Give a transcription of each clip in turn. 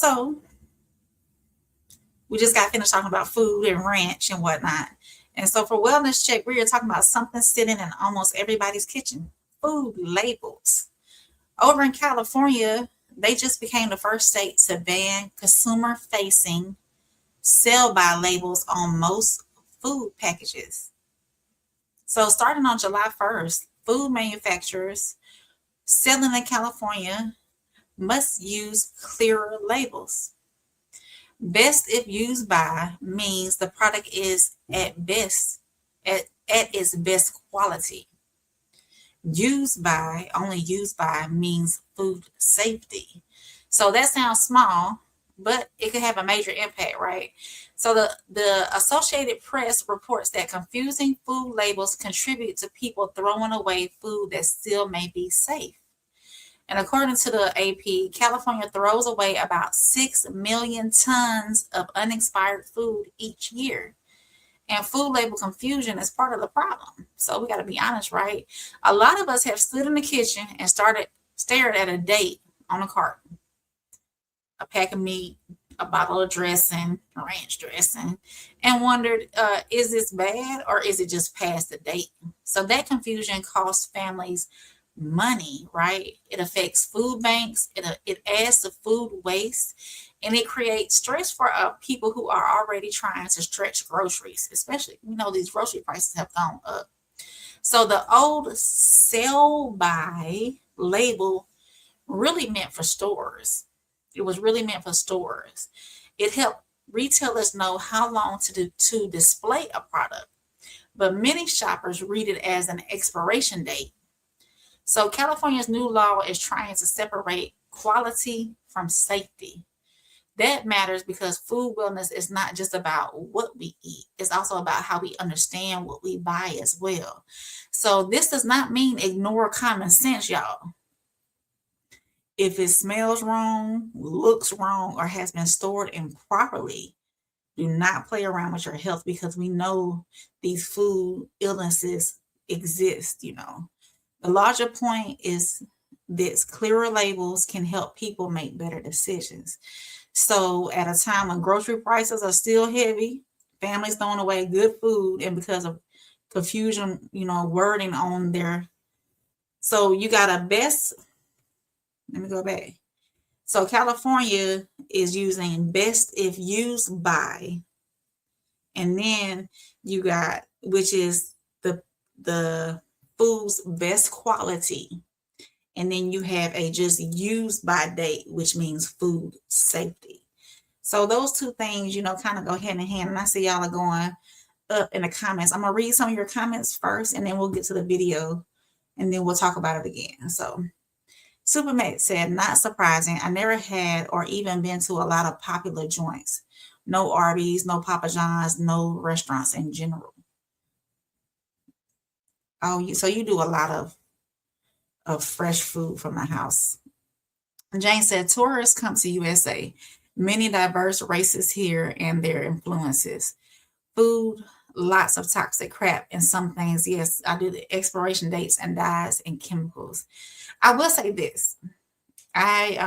So we just got finished talking about food and ranch and whatnot. And so for wellness check, we are talking about something sitting in almost everybody's kitchen: food labels. Over in California, they just became the first state to ban consumer facing sell by labels on most food packages. So starting on July 1st, food manufacturers selling in California must use clearer labels. Best if used by means the product is at its best quality. Used by, only used by means food safety. So that sounds small, but it could have a major impact, right? So the Associated Press reports that confusing food labels contribute to people throwing away food that still may be safe. And according to the AP, California throws away about 6 million tons of unexpired food each year. And food label confusion is part of the problem. So we got to be honest, right? A lot of us have stood in the kitchen and stared at a date on a carton: a pack of meat, a bottle of dressing, ranch dressing, and wondered, is this bad or is it just past the date? So that confusion costs families money, right? It affects food banks. It adds to food waste, and it creates stress for people who are already trying to stretch groceries, especially, these grocery prices have gone up. So the old sell by label really meant for stores. It was really meant for stores. It helped retailers know how long to display a product. But many shoppers read it as an expiration date. So California's new law is trying to separate quality from safety. That matters because food wellness is not just about what we eat. It's also about how we understand what we buy as well. So this does not mean ignore common sense, y'all. If it smells wrong, looks wrong, or has been stored improperly, do not play around with your health because we know these food illnesses exist. The larger point is this: clearer labels can help people make better decisions. So at a time when grocery prices are still heavy, families throwing away good food, and because of confusion, wording on there. So you got a best, let me go back. So California is using best if used by, and then you got, which is the food's best quality. And then you have a just used by date, which means food safety. So those two things, kind of go hand in hand. And I see y'all are going up in the comments. I'm going to read some of your comments first, and then we'll get to the video, and then we'll talk about it again. So Supermate said, not surprising. I never had or even been to a lot of popular joints. No Arby's, no Papa John's, no restaurants in general. Oh, so you do a lot of fresh food from the house. Jane said, tourists come to USA. Many diverse races here and their influences. Food, lots of toxic crap, and some things, yes, I do the expiration dates and dyes and chemicals. I will say this. I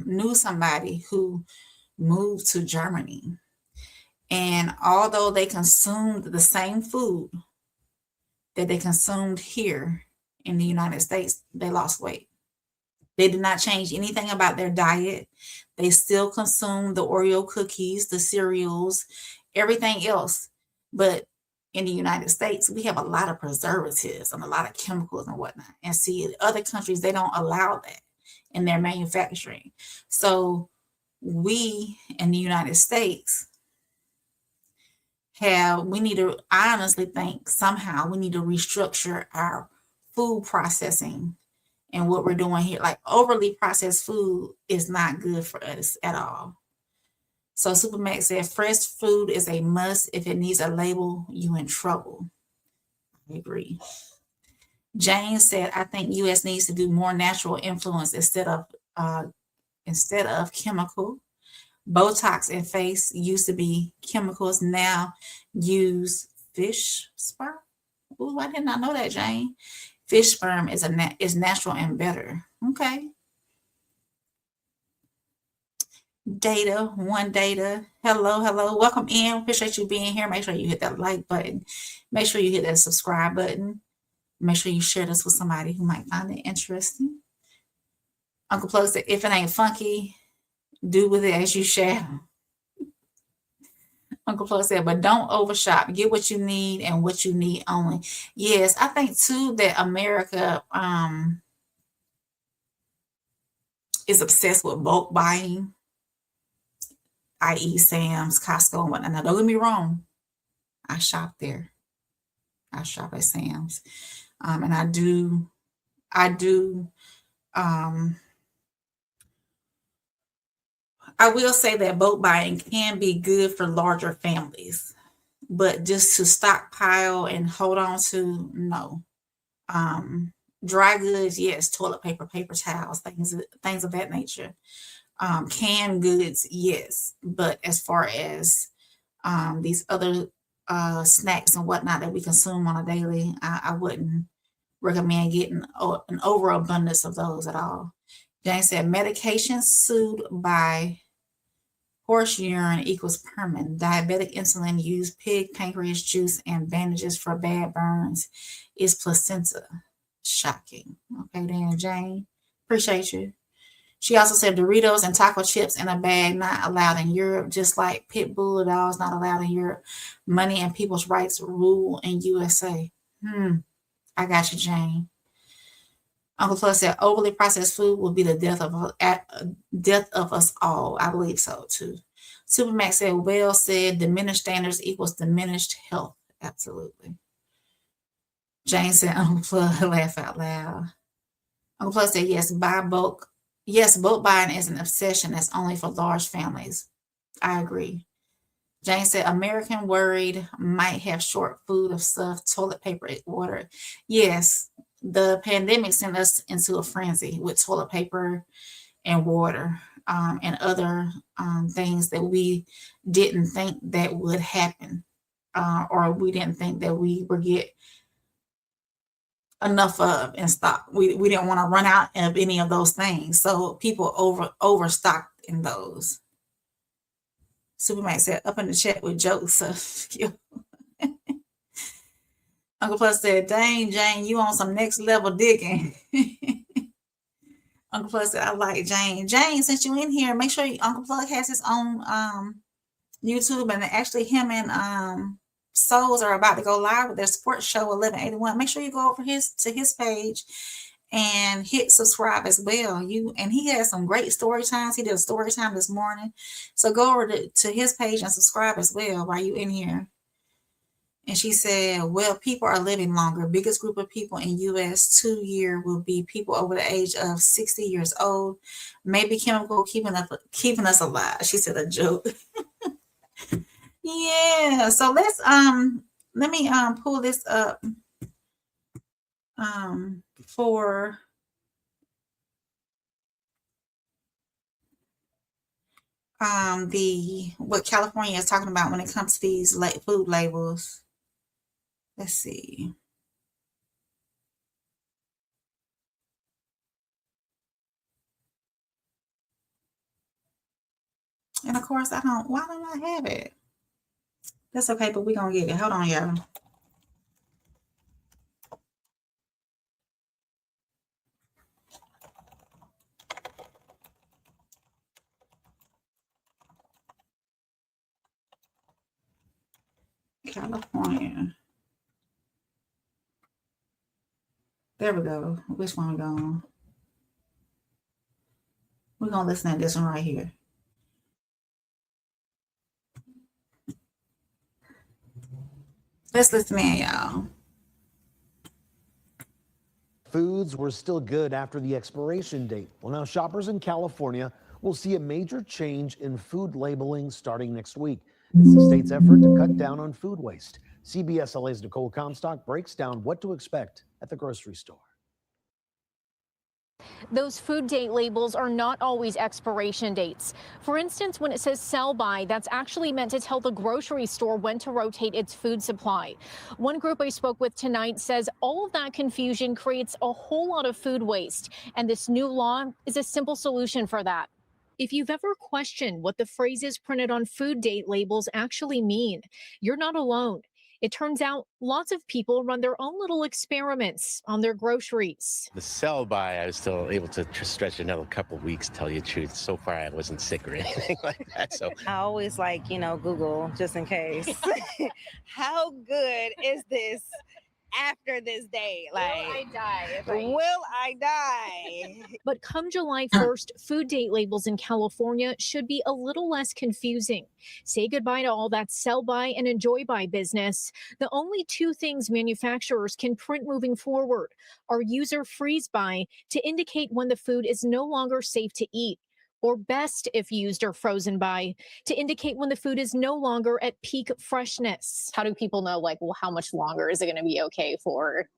knew somebody who moved to Germany, and although they consumed the same food that they consumed here in the United States, they lost weight. They did not change anything about their diet. They still consumed the Oreo cookies, the cereals, everything else. But in the United States, we have a lot of preservatives and a lot of chemicals and whatnot. And see, in other countries, they don't allow that in their manufacturing. So we in the United States I honestly think somehow we need to restructure our food processing and what we're doing here. Like, overly processed food is not good for us at all. So Supermax said, fresh food is a must. If it needs a label, you in trouble. I agree. Jane said, I think US needs to do more natural influence instead of chemical. Botox in face used to be chemicals, now use fish sperm. Ooh, I did not know that, Jane. Fish sperm is natural and better. Okay. Data, one data. Hello, hello. Welcome in. Appreciate you being here. Make sure you hit that like button. Make sure you hit that subscribe button. Make sure you share this with somebody who might find it interesting. Uncle Plug said, if it ain't funky, do with it as you shall. Uncle Plug said, but don't overshop. Get what you need and what you need only. Yes, I think too that America is obsessed with bulk buying, i.e. Sam's, Costco, and whatnot. Now, don't get me wrong. I shop there. I shop at Sam's. And I do I will say that bulk buying can be good for larger families, but just to stockpile and hold on to, no. Dry goods, yes, toilet paper, paper towels, things of that nature. Canned goods, yes, but as far as these other snacks and whatnot that we consume on a daily, I wouldn't recommend getting an overabundance of those at all. Jane said medication soothed by horse urine equals permanent. Diabetic insulin use, pig pancreas juice, and bandages for bad burns is placenta. Shocking. Okay, then Jane, appreciate you. She also said Doritos and taco chips in a bag not allowed in Europe, just like pit bull dogs not allowed in Europe. Money and people's rights rule in USA. I got you, Jane. Uncle Plus said overly processed food will be the death of us all. I believe so too. Supermax said, well said, diminished standards equals diminished health. Absolutely. Jane said, Uncle Plus, laugh out loud. Uncle Plus said, yes, buy bulk. Yes, bulk buying is an obsession that's only for large families. I agree. Jane said, American worried might have short food of stuff, toilet paper, water. Yes, the pandemic sent us into a frenzy with toilet paper and water and other things that we didn't think that would happen or we didn't think that we would get enough of in stock. We didn't want to run out of any of those things. So people overstocked in those. Superman said, up in the chat with jokes. Uncle Plus said, dang, Jane, you on some next level digging. Uncle Plus said, I like Jane. Jane, since you in here, make sure Uncle Plug has his own YouTube, and actually him and Souls are about to go live with their sports show 1181. Make sure you go over to his page and hit subscribe as well. And he has some great story times. He did a story time this morning. So go over to his page and subscribe as well while you in here. And she said, well, people are living longer. Biggest group of people in U.S. 2 year will be people over the age of 60 years old. Maybe chemical keeping us alive. She said a joke. Yeah. So let me pull this up for what California is talking about when it comes to these food labels. Let's see. And of course, why don't I have it? That's okay, but we're going to get it. Hold on, y'all. California. There we go. Which one we going? We're going to listen to this one right here. Let's listen in, y'all. Foods were still good after the expiration date. Well, now shoppers in California will see a major change in food labeling starting next week. It's the state's effort to cut down on food waste. CBS LA's Nicole Comstock breaks down what to expect at the grocery store. Those food date labels are not always expiration dates. For instance, when it says sell by, that's actually meant to tell the grocery store when to rotate its food supply. One group I spoke with tonight says all of that confusion creates a whole lot of food waste, and this new law is a simple solution for that. If you've ever questioned what the phrases printed on food date labels actually mean, you're not alone. It turns out lots of people run their own little experiments on their groceries. The sell by, I was still able to stretch another couple of weeks, tell you the truth. So far, I wasn't sick or anything like that. So I always Google just in case. How good is this after this day? Will I die? Will I die? But come July 1st, food date labels in California should be a little less confusing. Say goodbye to all that sell by and enjoy by business. The only two things manufacturers can print moving forward are user freeze by to indicate when the food is no longer safe to eat, or best if used or frozen by to indicate when the food is no longer at peak freshness. How do people know, how much longer is it going to be okay for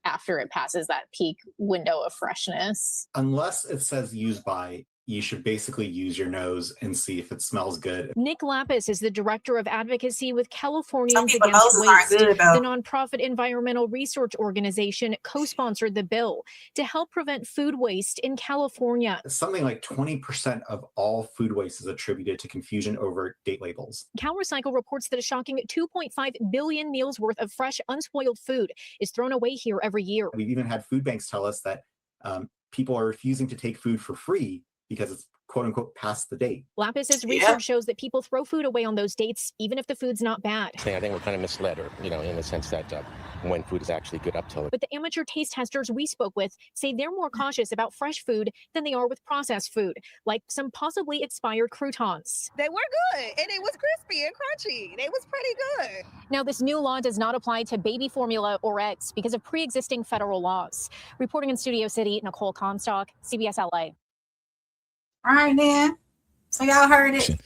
after it passes that peak window of freshness? Unless it says use by, you should basically use your nose and see if it smells good. Nick Lapis is the director of advocacy with Californians Some people Against noses aren't Waste. good, though. The nonprofit environmental research organization co-sponsored the bill to help prevent food waste in California. Something like 20% of all food waste is attributed to confusion over date labels. CalRecycle reports that a shocking 2.5 billion meals worth of fresh, unspoiled food is thrown away here every year. We've even had food banks tell us that people are refusing to take food for free because it's quote unquote past the date. Lapis's research shows that people throw food away on those dates, even if the food's not bad. I think we're kind of misled, or in the sense that when food is actually good up till it. But the amateur taste testers we spoke with say they're more cautious about fresh food than they are with processed food, like some possibly expired croutons. They were good, and it was crispy and crunchy. They was pretty good. Now, this new law does not apply to baby formula or eggs because of pre-existing federal laws. Reporting in Studio City, Nicole Comstock, CBS LA. All right, then. So y'all heard it.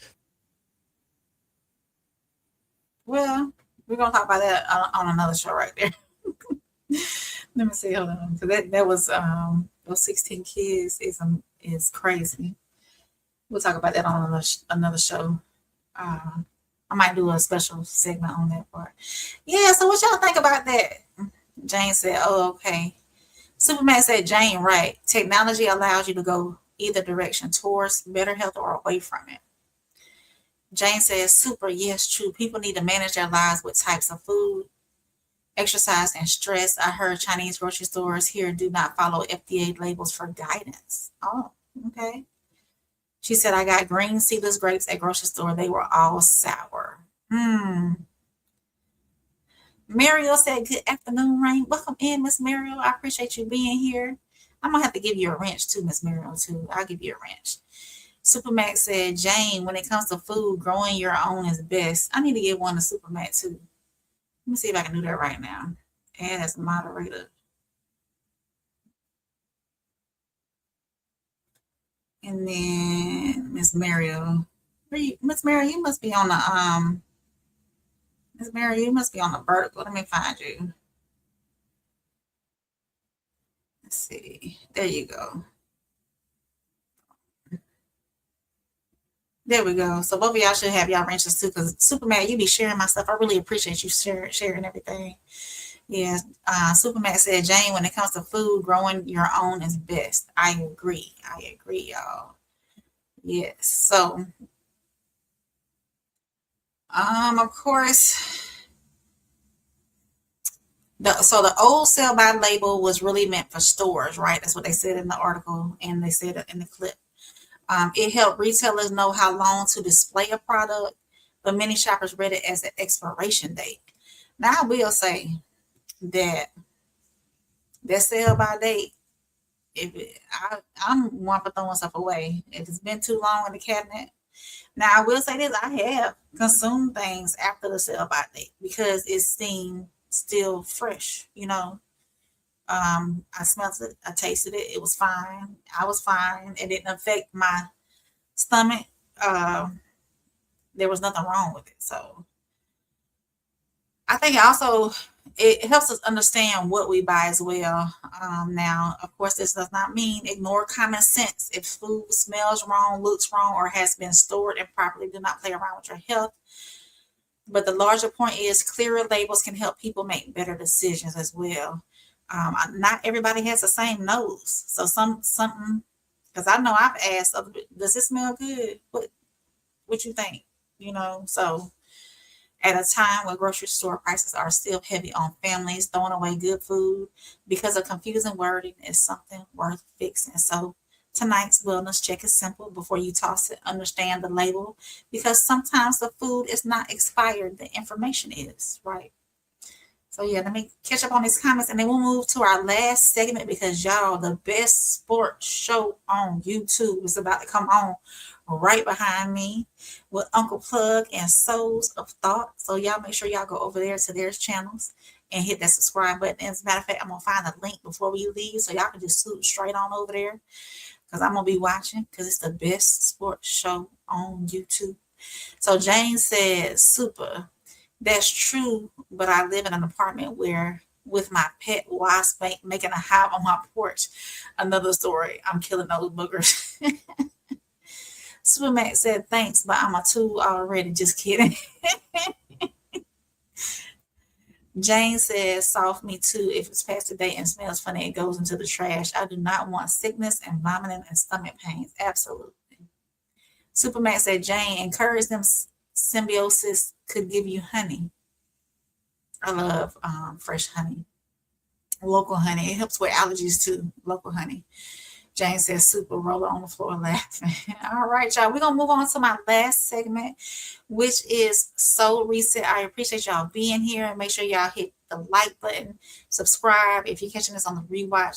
Well, we're gonna talk about that on another show right there. Let me see. Hold on. So that was those 16 kids is crazy. We'll talk about that on another show. I might do a special segment on that part. Yeah. So what y'all think about that? Jane said, "Oh, okay." Superman said, "Jane, right? Technology allows you to go either direction, towards better health or away from it." Jane says, "Super, yes, true. People need to manage their lives with types of food, exercise, and stress. I heard Chinese grocery stores here do not follow FDA labels for guidance." Oh, okay. She said, "I got green seedless grapes at grocery store. They were all sour." Mariel said, "Good afternoon, Rain. Welcome in, Miss Mariel. I appreciate you being here. I'm going to have to give you a wrench too, Miss Mariel, too. I'll give you a wrench." Supermax said, "Jane, when it comes to food, growing your own is best." I need to get one to Supermax too. Let me see if I can do that right now. Add as a moderator. And then Miss Mariel. Miss Mariel, you must be on the Miss Mariel, you must be on the vertical. Let me find you. Let's see. There you go. There we go. So both of y'all should have y'all wrenches too, because Superman, you be sharing my stuff. I really appreciate you sharing everything. Yeah. Superman said, "Jane, when it comes to food, growing your own is best." I agree, y'all. Yes. So, of course, the old sell-by label was really meant for stores, right? That's what they said in the article, and they said it in the clip. It helped retailers know how long to display a product, but many shoppers read it as an expiration date. Now, I will say that sell-by date, I'm one for throwing stuff away. If it's been too long in the cabinet. Now, I will say this: I have consumed things after the sell-by date because it seemed still fresh, I smelled it, I tasted it, it was fine. I was fine. It didn't affect my stomach. There was nothing wrong with it. So I think also it helps us understand what we buy as well. Now, of course, this does not mean ignore common sense. If food smells wrong, looks wrong, or has been stored improperly, do not play around with your health. But the larger point is clearer labels can help people make better decisions as well. Not everybody has the same nose. So something Because I know I've asked, does it smell good? What you think? So at a time where grocery store prices are still heavy on families throwing away good food because of confusing wording is something worth fixing. So tonight's wellness check is simple. Before you toss it, understand the label, because sometimes the food is not expired, the information is, right? So yeah, let me catch up on these comments and then we'll move to our last segment, because y'all, the best sports show on YouTube is about to come on right behind me with Uncle Plug and Souls of Thought. So y'all make sure y'all go over there to their channels and hit that subscribe button. As a matter of fact, I'm gonna find the link before we leave so y'all can just swoop straight on over there, because I'm gonna be watching, because it's the best sports show on YouTube. So Jane said, super. That's true, but I live in an apartment where with my pet wasp making a hive on my porch. Another story. I'm killing those boogers. Supermax said thanks, but I'm a tool already. Just kidding. Jane says, soft me too. If it's past the date and smells funny, it goes into the trash. I do not want sickness and vomiting and stomach pains. Absolutely. Supermax said, Jane, encourage them. Symbiosis could give you honey. I love fresh honey. Local honey. It helps with allergies too. Local honey. Jane says, super, roller on the floor laughing. All right, y'all. We're going to move on to my last segment, which is Soul Reset. I appreciate y'all being here, and make sure y'all hit the like button, subscribe. If you're catching this on the rewatch,